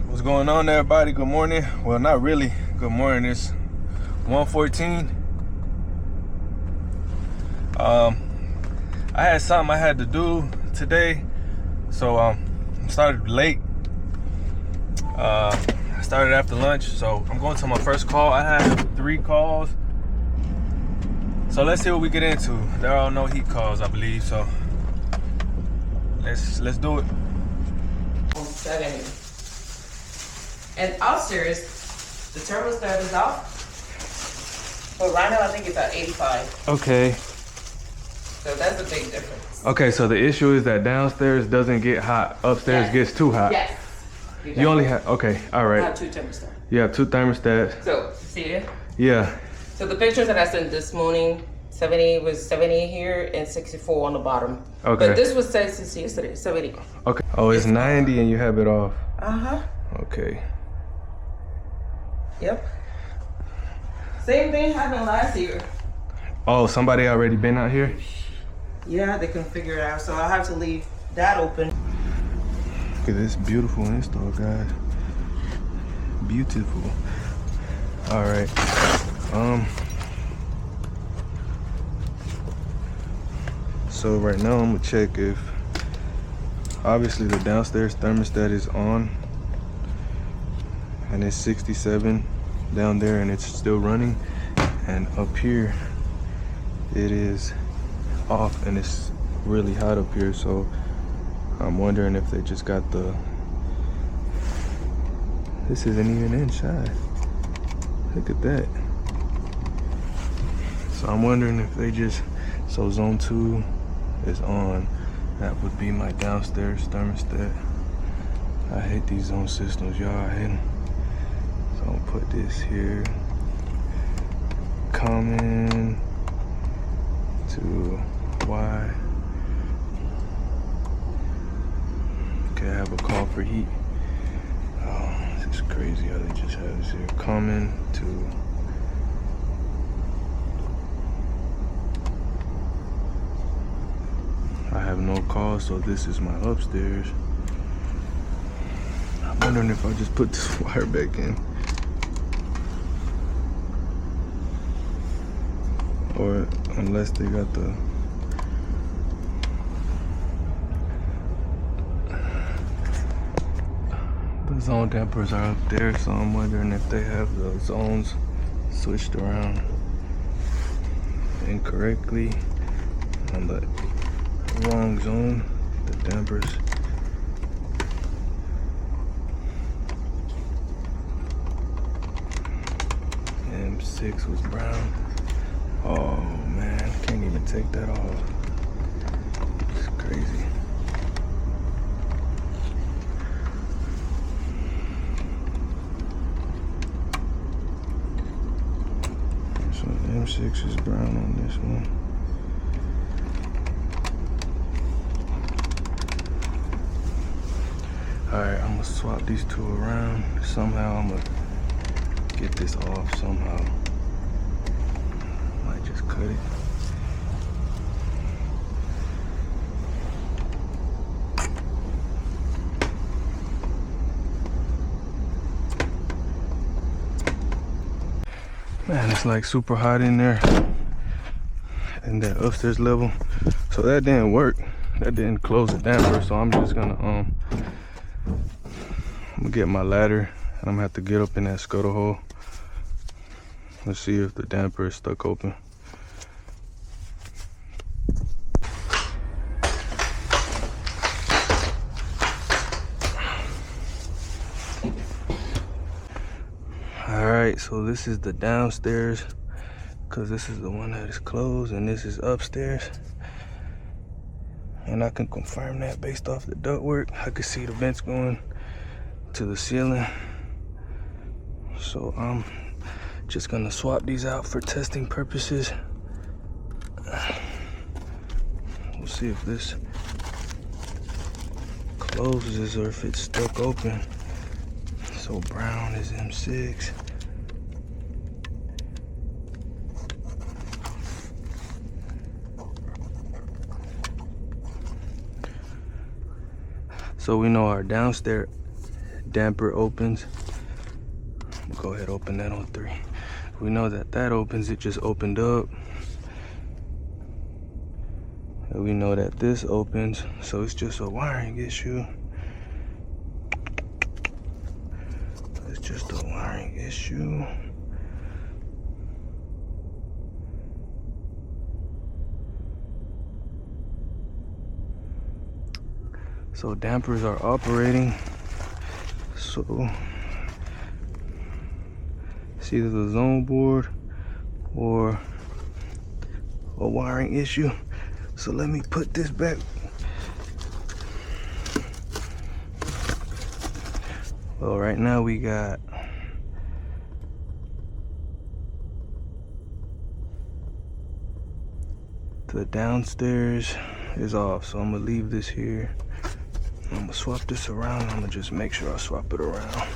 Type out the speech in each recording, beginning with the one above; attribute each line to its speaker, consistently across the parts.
Speaker 1: What's going on, everybody? Good morning. Well, not really good morning. It's 1:14. I had something I had to do today, so I started late. I started after lunch, so I'm going to my first call. I had 3 calls, so let's see what we get into. There are no heat calls, I believe, so let's do it.
Speaker 2: 70. And upstairs, the thermostat is off. But right now, I think it's at 85.
Speaker 1: Okay.
Speaker 2: So that's a big difference.
Speaker 1: Okay, so the issue is that downstairs doesn't get hot, upstairs gets too hot.
Speaker 2: Yes.
Speaker 1: You only have, okay, all right.
Speaker 2: I have 2 thermostats.
Speaker 1: You have 2 thermostats.
Speaker 2: So, see it?
Speaker 1: Yeah.
Speaker 2: So the pictures that I sent this morning, 70 was 70 here and 64 on the bottom.
Speaker 1: Okay.
Speaker 2: But this was set since yesterday, 70.
Speaker 1: Okay. Oh, it's 90 and you have it off.
Speaker 2: Uh-huh.
Speaker 1: Okay.
Speaker 2: Yep. Same thing happened last year.
Speaker 1: Oh, somebody already been out here?
Speaker 2: Yeah, they couldn't figure it out, so I have to leave that open.
Speaker 1: Look at this beautiful install, guys. Beautiful. All right. So right now I'm gonna check if obviously the downstairs thermostat is on and it's 67 down there and it's still running, and up here it is off and it's really hot up here. So I'm wondering if they just got the, this isn't even inside, look at that. So I'm wondering if they just, so zone 2 is on. That would be my downstairs thermostat. I hate these zone systems, y'all. I hate them. So I'm gonna put this here. Common to Y. Okay, I have a call for heat. Oh, this is crazy how they just have this here. Common to I have no call, so this is my upstairs. I'm wondering if I just put this wire back in. Or unless they got the zone dampers are up there, so I'm wondering if they have the zones switched around incorrectly on the wrong zone, the dampers. M6 was brown. Oh man, can't even take that off. It's crazy. So M6 is brown on this one. Alright, I'm gonna swap these 2 around. Somehow I'm gonna get this off somehow. Might just cut it. Man, it's like super hot in there in that upstairs level. So that didn't work. That didn't close the damper, so I'm just gonna I'm gonna get my ladder and I'm gonna have to get up in that scuttle hole. Let's see if the damper is stuck open. Alright, so this is the downstairs, because this is the one that is closed and this is upstairs. And I can confirm that based off the ductwork. I can see the vents going to the ceiling. So I'm just gonna swap these out for testing purposes. We'll see if this closes or if it's stuck open. So brown is M6. So we know our downstairs damper opens. Go ahead, open that on 3. We know that that opens, it just opened up. And we know that this opens, so it's just a wiring issue. It's just a wiring issue. So dampers are operating. So it's either the zone board or a wiring issue. So let me put this back. Well, right now we got the downstairs is off, so I'm gonna leave this here. I'm gonna swap this around. I'm gonna just make sure I swap it around.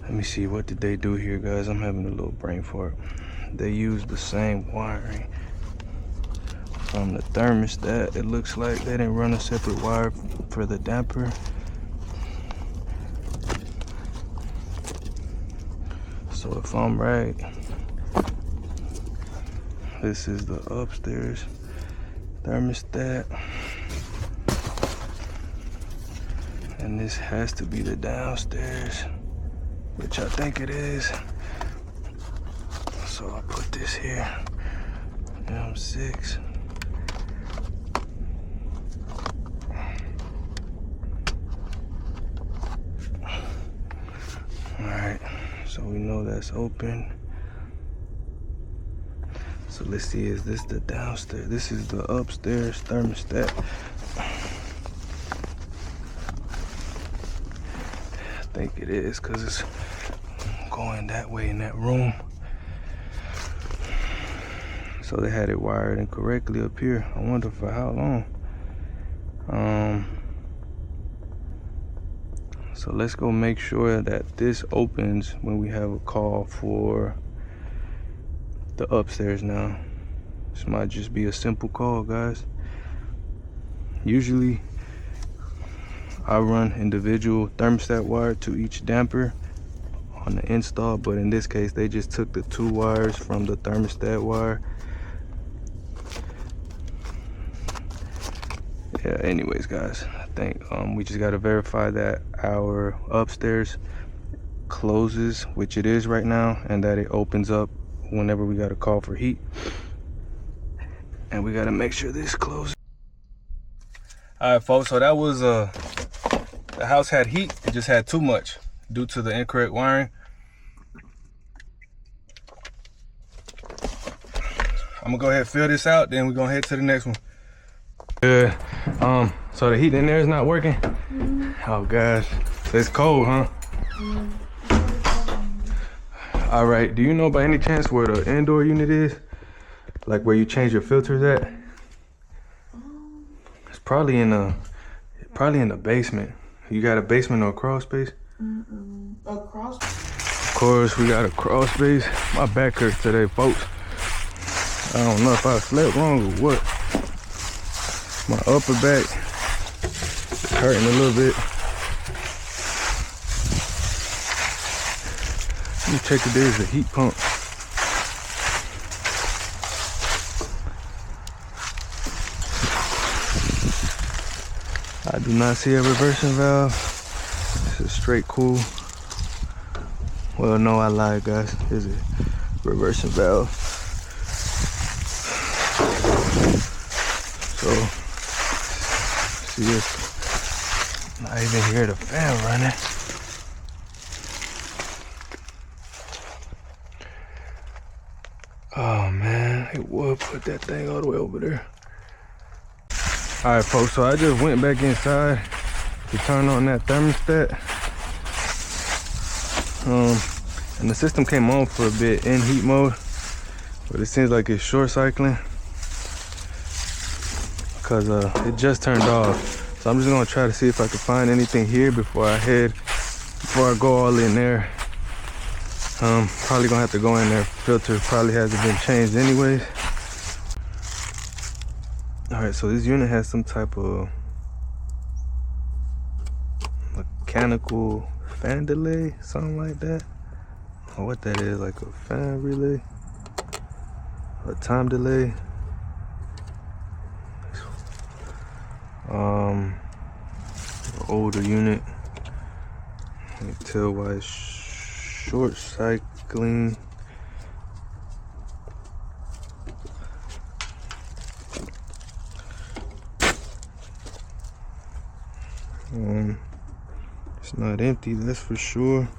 Speaker 1: Let me see, what did they do here, guys? I'm having a little brain fart. They used the same wiring from the thermostat. It looks like they didn't run a separate wire for the damper. So if I'm right, this is the upstairs thermostat. And this has to be the downstairs, which I think it is. So I'll put this here. M6. Alright, so we know that's open. So let's see, is this the downstairs? This is the upstairs thermostat. I think it is, because it's going that way in that room. So they had it wired incorrectly up here. I wonder for how long. So let's go make sure that this opens when we have a call for the upstairs now. This might just be a simple call, guys. Usually I run individual thermostat wire to each damper on the install, but in this case they just took the 2 wires from the thermostat wire. Yeah, anyways, guys, I think we just got to verify that our upstairs closes, which it is right now, and that it opens up whenever we got a call for heat. And we got to make sure this closes. All right, folks, so that was the house had heat. It just had too much due to the incorrect wiring. I'm gonna go ahead and fill this out, then we're gonna head to the next one. Good. So the heat in there is not working. Oh gosh, it's cold, huh? All right, do you know by any chance where the indoor unit is? Like where you change your filters at? It's probably in the basement. You got a basement or a crawl space?
Speaker 2: A crawl space?
Speaker 1: Of course, we got a crawl space. My back hurts today, folks. I don't know if I slept wrong or what. My upper back is hurting a little bit. Let me check if there's a heat pump. I do not see a reversing valve. This is straight cool. Well, no, I lied, guys. Here's a reversing valve. So, see, it's not even hear the fan running. Oh man, it would put that thing all the way over there. All right, folks, so I just went back inside to turn on that thermostat. And the system came on for a bit in heat mode, but it seems like it's short cycling because it just turned off. So I'm just gonna try to see if I can find anything here before I go all in there. Probably gonna have to go in there. Filter probably hasn't been changed anyways. Alright, so this unit has some type of mechanical fan delay, something like that. Or what that is, like a fan relay, a time delay. Older unit. You can tell why it's short cycling. It's not empty, that's for sure.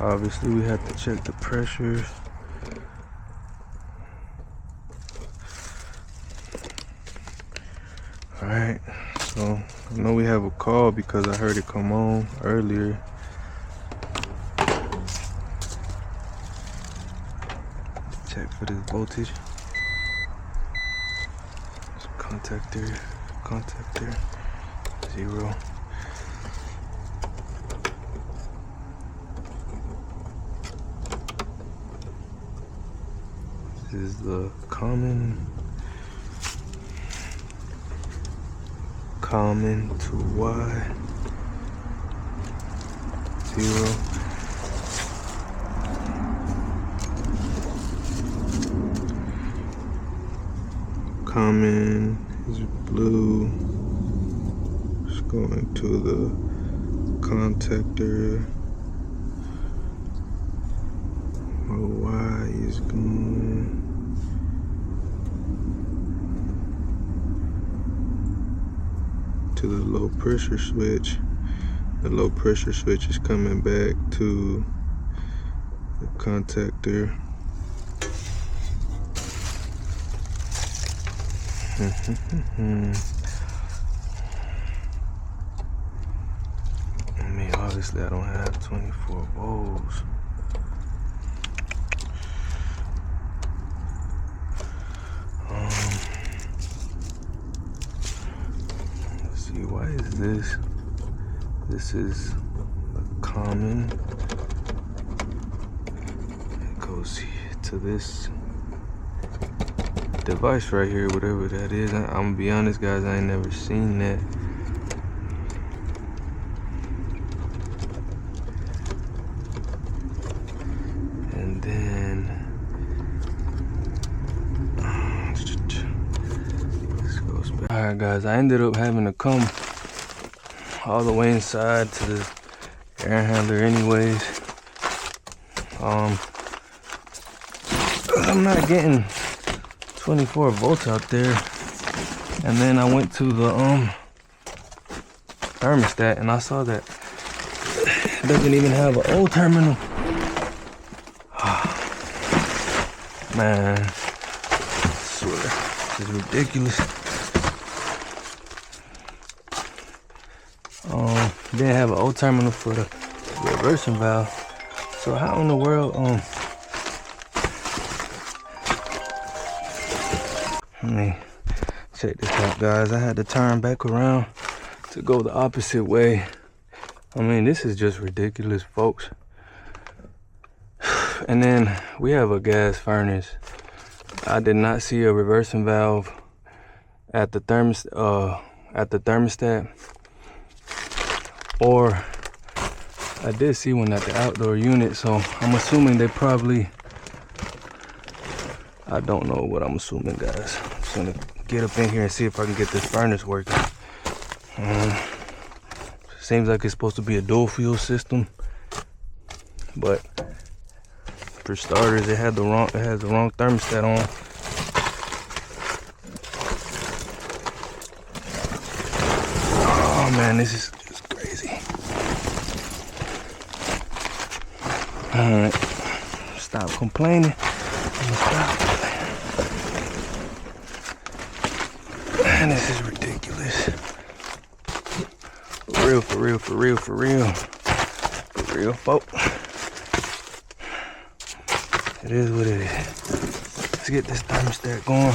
Speaker 1: Obviously, we have to check the pressures. Alright, so I know we have a call because I heard it come on earlier. Check for this voltage. Contactor, 0. This is the common to Y, 0. Common is blue. It's going to the contactor. Y is going to the low pressure switch. The low pressure switch is coming back to the contactor. I mean, obviously I don't have 24 volts. Let's see, why is this? This is a common. It goes to this device right here, whatever that is. I'm gonna be honest, guys, I ain't never seen that. And then this goes back. All right, guys, I ended up having to come all the way inside to the air handler anyways. I'm not getting 24 volts out there. And then I went to the thermostat and I saw that it doesn't even have an old terminal. Man, I swear, this is ridiculous. Didn't have an old terminal for the reversing valve. So how in the world let me check this out, guys. I had to turn back around to go the opposite way. I mean, this is just ridiculous, folks. And then we have a gas furnace. I did not see a reversing valve at the thermostat, or I did see one at the outdoor unit. So I'm assuming they probably, I don't know what I'm assuming, guys. I'm just gonna get up in here and see if I can get this furnace working. Seems like it's supposed to be a dual fuel system, but for starters, it has the wrong thermostat on. Oh man, this is just crazy. All right, stop complaining. Stop. Man, this is ridiculous. For real, folks. It is what it is. Let's get this thermostat going.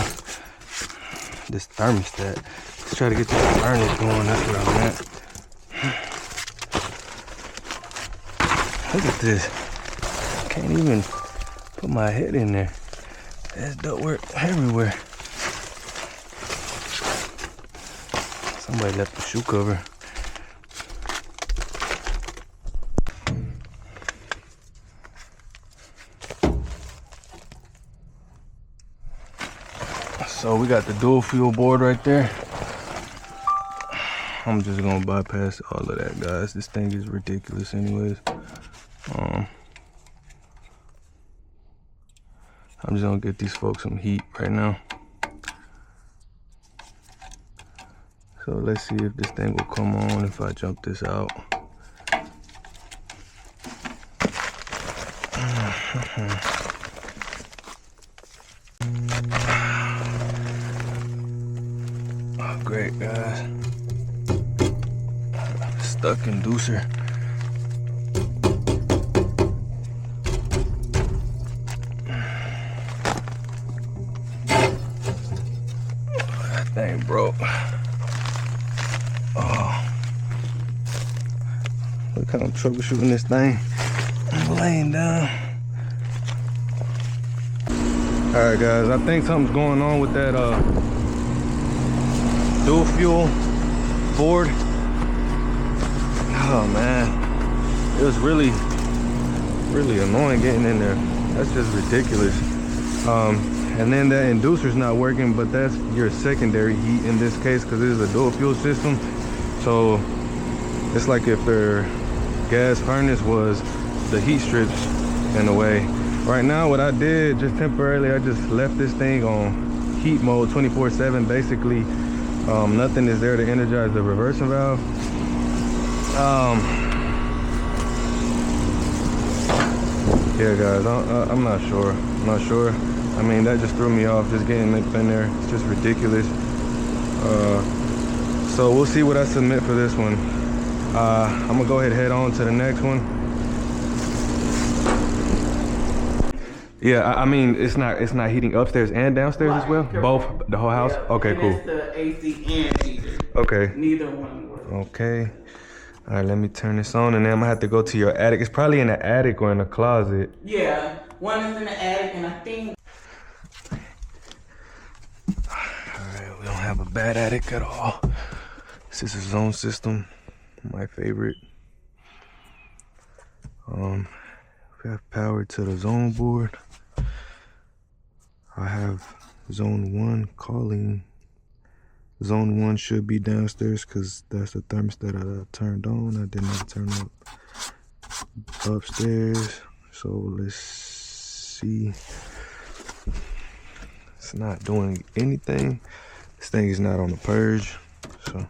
Speaker 1: Let's try to get this furnace going. That's where I'm at. Look at this. Can't even put my head in there. There's ductwork everywhere. Somebody left the shoe cover. So we got the dual fuel board right there. I'm just gonna bypass all of that, guys. This thing is ridiculous anyways. I'm just gonna get these folks some heat right now. So let's see if this thing will come on if I jump this out. Oh, great, guys. Stuck inducer. That thing broke. Oh. Look how I'm troubleshooting this thing. I'm laying down. Alright guys, I think something's going on with that dual fuel board. Oh man, it was really annoying getting in there. That's just ridiculous. And then that inducer's not working, but that's your secondary heat in this case because it is a dual fuel system. So it's like if their gas furnace was the heat strips in a way. Right now what I did just temporarily, I just left this thing on heat mode 24/7. Basically nothing is there to energize the reversing valve. Yeah guys, I'm not sure. I mean, that just threw me off, just getting mixed in there. It's just ridiculous. So we'll see what I submit for this one. I'm gonna go ahead and head on to the next one. Yeah, I mean, it's not heating upstairs and downstairs as well? Both, the whole house?
Speaker 2: Yeah.
Speaker 1: Okay, cool.
Speaker 2: It's the AC and heater.
Speaker 1: Okay.
Speaker 2: Neither one works.
Speaker 1: Okay. All right, let me turn this on, and then I'm gonna have to go to your attic. It's probably in the attic or in the closet.
Speaker 2: Yeah, one is in the attic, and I think.
Speaker 1: All right, we don't have a bad attic at all. This is a zone system, my favorite. We have power to the zone board. I have zone 1 calling. Zone 1 should be downstairs because that's the thermostat I turned on. I did not turn up upstairs. So let's see. It's not doing anything. This thing is not on the purge. So.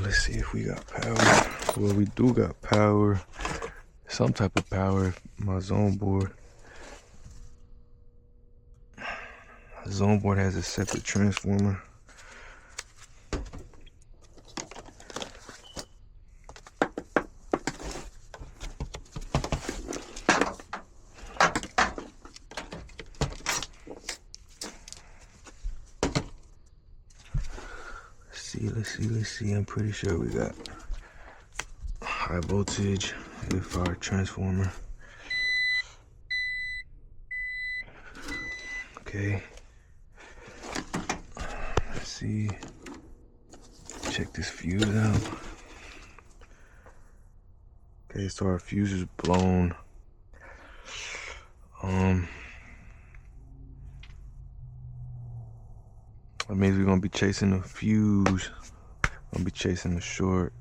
Speaker 1: Let's see if we got power. Well, we do got power. Some type of power. My zone board. The zone board has a separate transformer. Let's see. I'm pretty sure we got high voltage with our transformer. Okay. Let's see. Check this fuse out. Okay, so our fuse is blown. That means we're gonna be chasing the fuse. Gonna be chasing the short.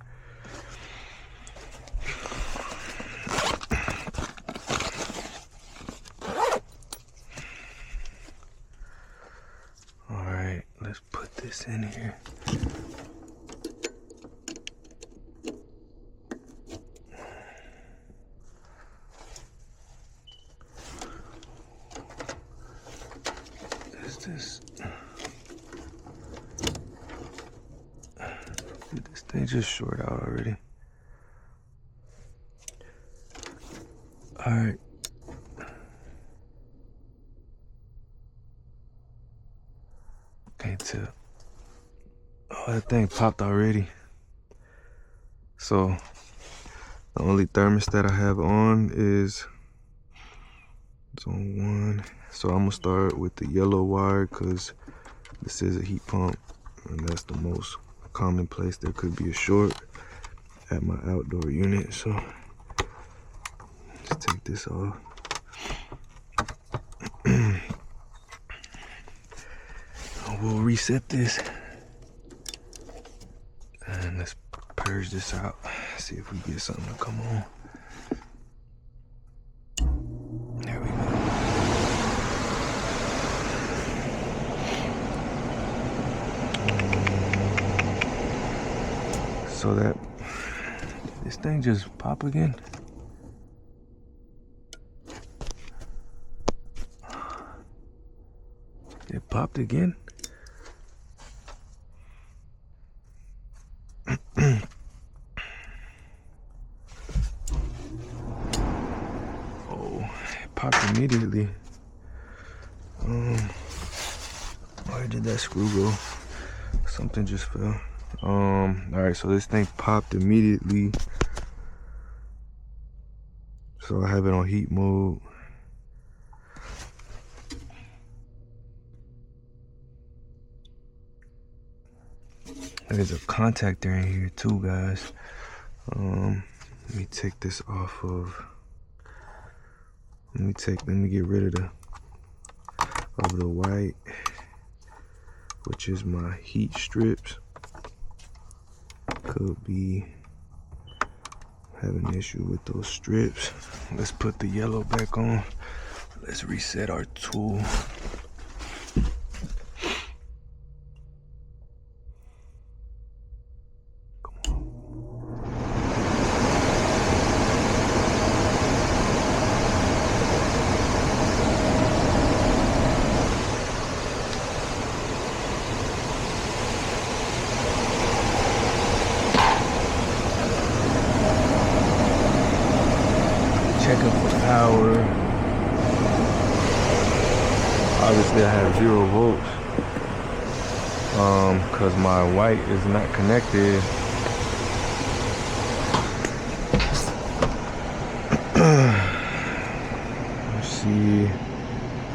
Speaker 1: All right, let's put this in here. Is this? Did this thing just short out already? Alright. Can't tell. Oh, that thing popped already. So the only thermostat I have on is it's on 1. So I'm gonna start with the yellow wire because this is a heat pump and that's the most common place there could be a short at my outdoor unit. So let's take this off. We'll reset this and let's purge this out. See if we get something to come on. There we go. So that this thing just pop again. It popped again. Popped immediately. Where did that screw go? Something just fell. Alright, so this thing popped immediately. So I have it on heat mode. There's a contactor in here too, guys. Let me take this off of. Let me get rid of the white, which is my heat strips. Could be having an issue with those strips. Let's put the yellow back on. Let's reset our tool. Checking for power. Obviously I have 0 volts because my white is not connected. Let's see,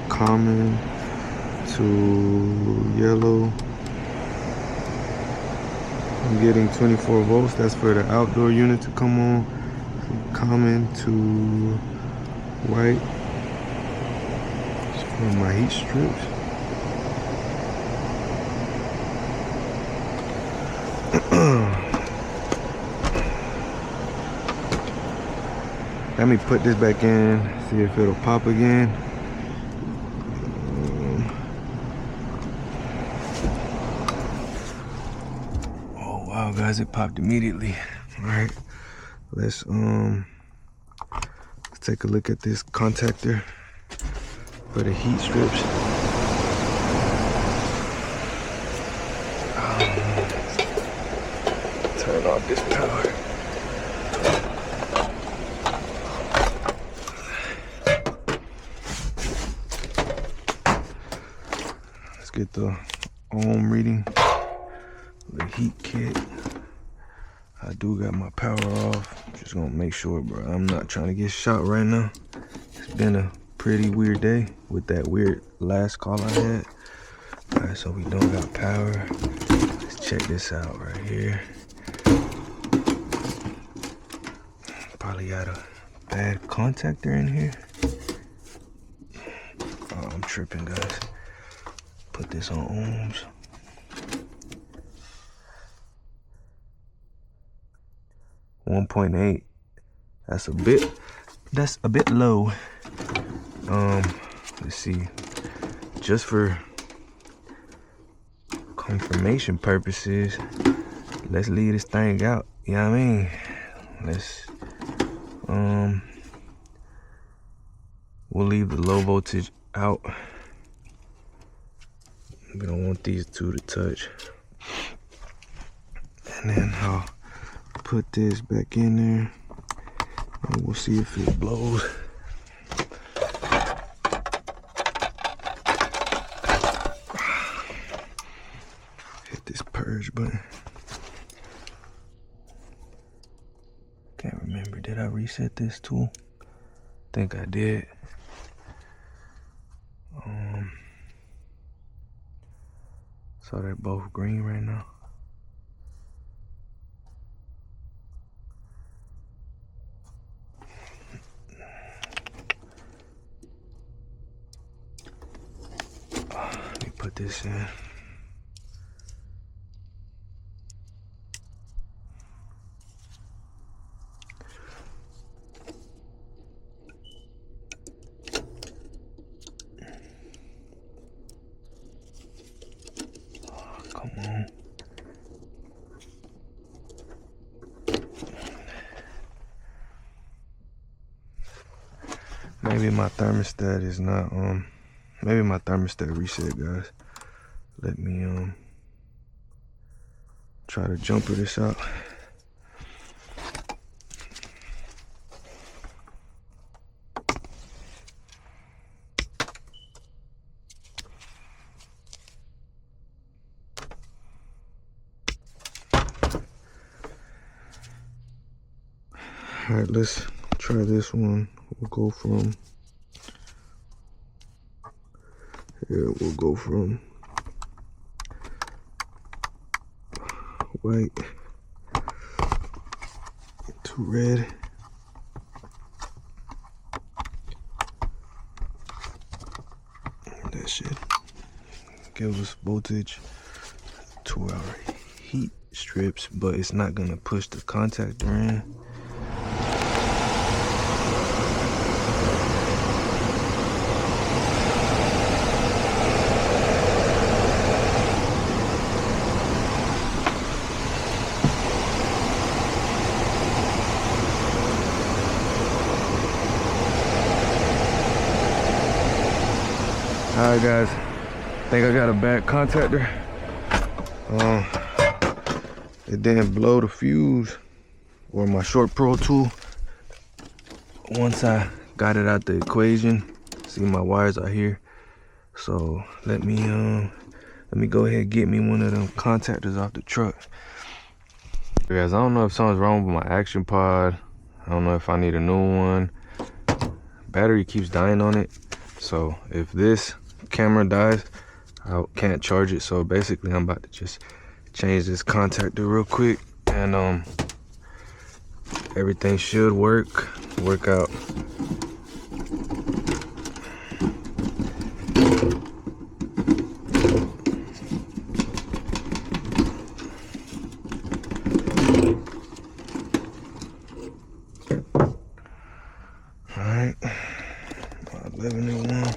Speaker 1: common to yellow. I'm getting 24 volts. That's for the outdoor unit to come on. Common to white for my heat strips. Let me put this back in, see if it'll pop again. Oh wow, guys, it popped immediately. All right. Let's take a look at this contactor for the heat strips. Turn off this power. Let's get the ohm reading, the heat kit. I do got my power off. Just gonna make sure, bro, I'm not trying to get shot right now. It's been a pretty weird day with that weird last call I had. All right, so we don't got power. Let's check this out right here. Probably got a bad contactor in here. Oh, I'm tripping, guys. Put this on ohms. .8. That's a bit low. Let's see. Just for confirmation purposes, let's leave this thing out. You know what I mean? Let's we'll leave the low voltage out. We don't want these two to touch. And then I'll put this back in there and we'll see if it blows. Hit this purge button. Can't remember, did I reset this tool? Think I did. So they're both green right now. Let me put this in. Come on. Maybe my thermostat is not maybe my thermostat reset, guys. Let me try to jumper this out. All right, let's try this one. We'll go from white to red. That should give us voltage, 2-hour heat strips, but it's not gonna push the contactor in. Alright guys, think I got a bad contactor. It didn't blow the fuse or my short pro tool. Once I got it out the equation, see my wires are here. So let me go ahead and get me one of them contactors off the truck. Guys, I don't know if something's wrong with my action pod. I don't know if I need a new one. Battery keeps dying on it. So if this camera dies, I can't charge it. So basically I'm about to just change this contactor real quick, and everything should work out. All right, 11:01.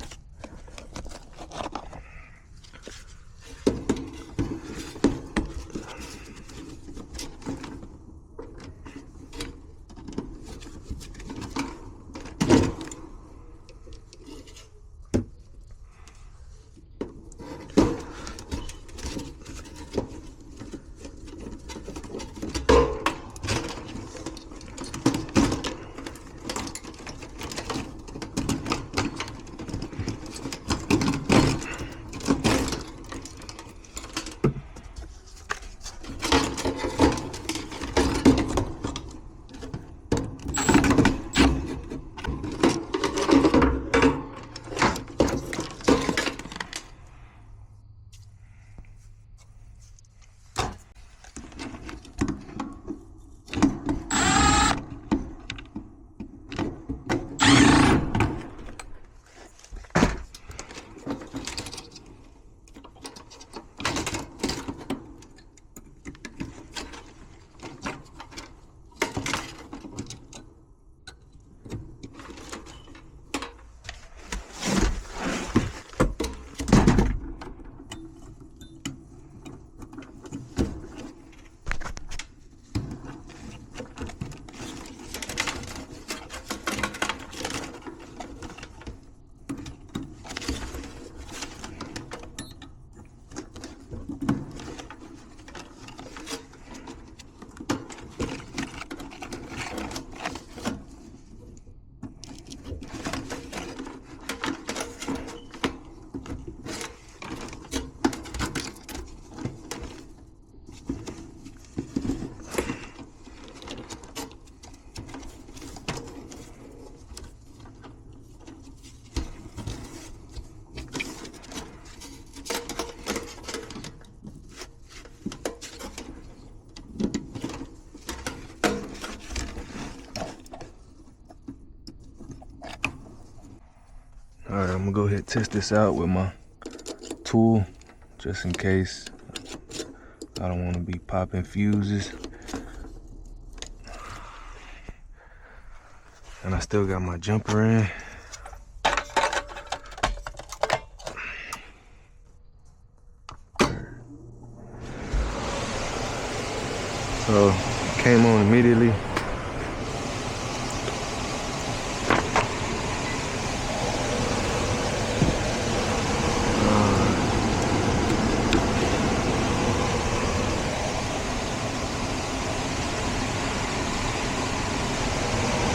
Speaker 1: I'm gonna go ahead and test this out with my tool, just in case. I don't want to be popping fuses. And I still got my jumper in. So came on immediately.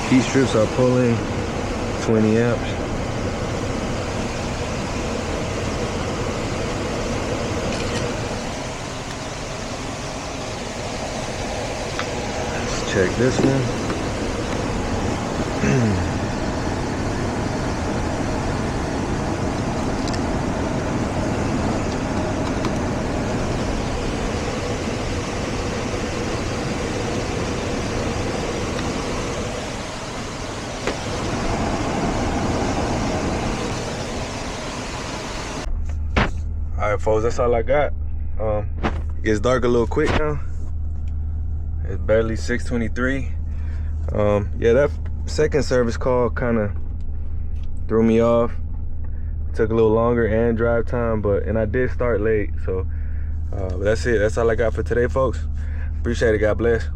Speaker 1: Heat strips are pulling 20 amps. Let's check this one. All right, folks, that's all I got. It gets dark a little quick now. It's barely 6:23. Yeah, that second service call kind of threw me off. It took a little longer and drive time, and I did start late. So but that's it. That's all I got for today, folks. Appreciate it. God bless.